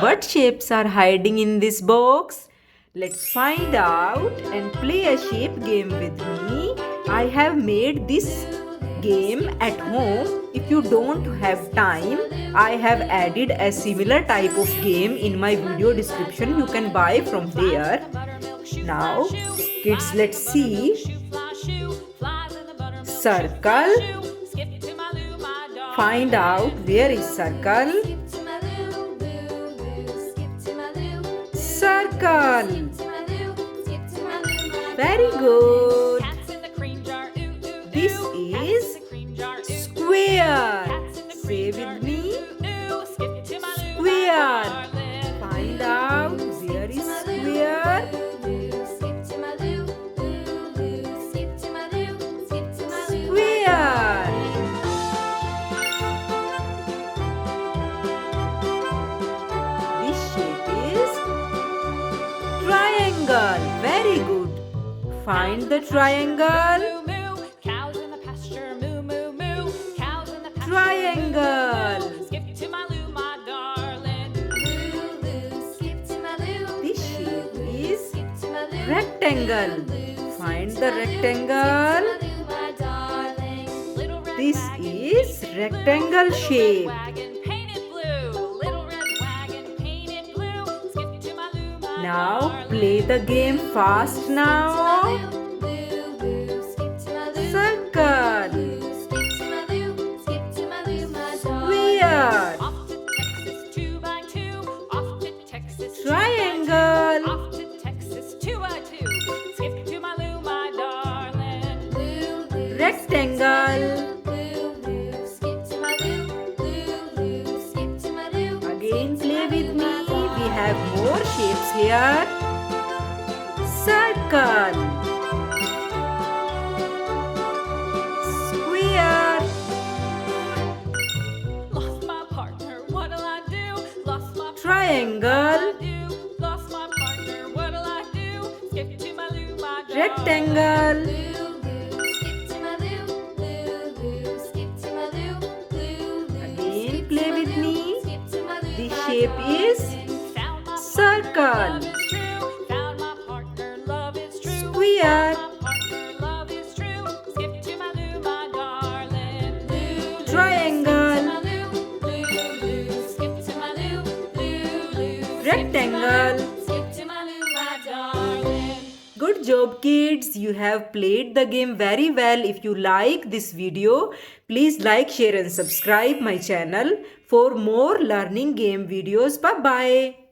What shapes are hiding in this box? Let's find out and play a shape game with me. I have made this game at home. If you don't have time, I have added a similar type of game in my video description. You can buy from there. Now, kids, let's see. Circle. Find out where is circle. Circle. Very good. This is square. Say with me. Square. Find out where is square. Square. This shape is triangle. Very good. Find the triangle. Triangle. This shape is rectangle. Find the rectangle. This is rectangle shape. Now play the game fast now. Circle. Square. Triangle. Rectangle. Again play with me. We have more shapes here. Circle. Square. Lost my partner, what'll I do? Lost my Triangle. Lost my partner, what'll I do? Skip to my loo, my darling. Rectangle. Again play with me. The shape is circle. Square. Triangle. Rectangle. Good job, kids. You have played the game very well. If you like this video, please like, share and subscribe my channel for more learning game videos. Bye bye.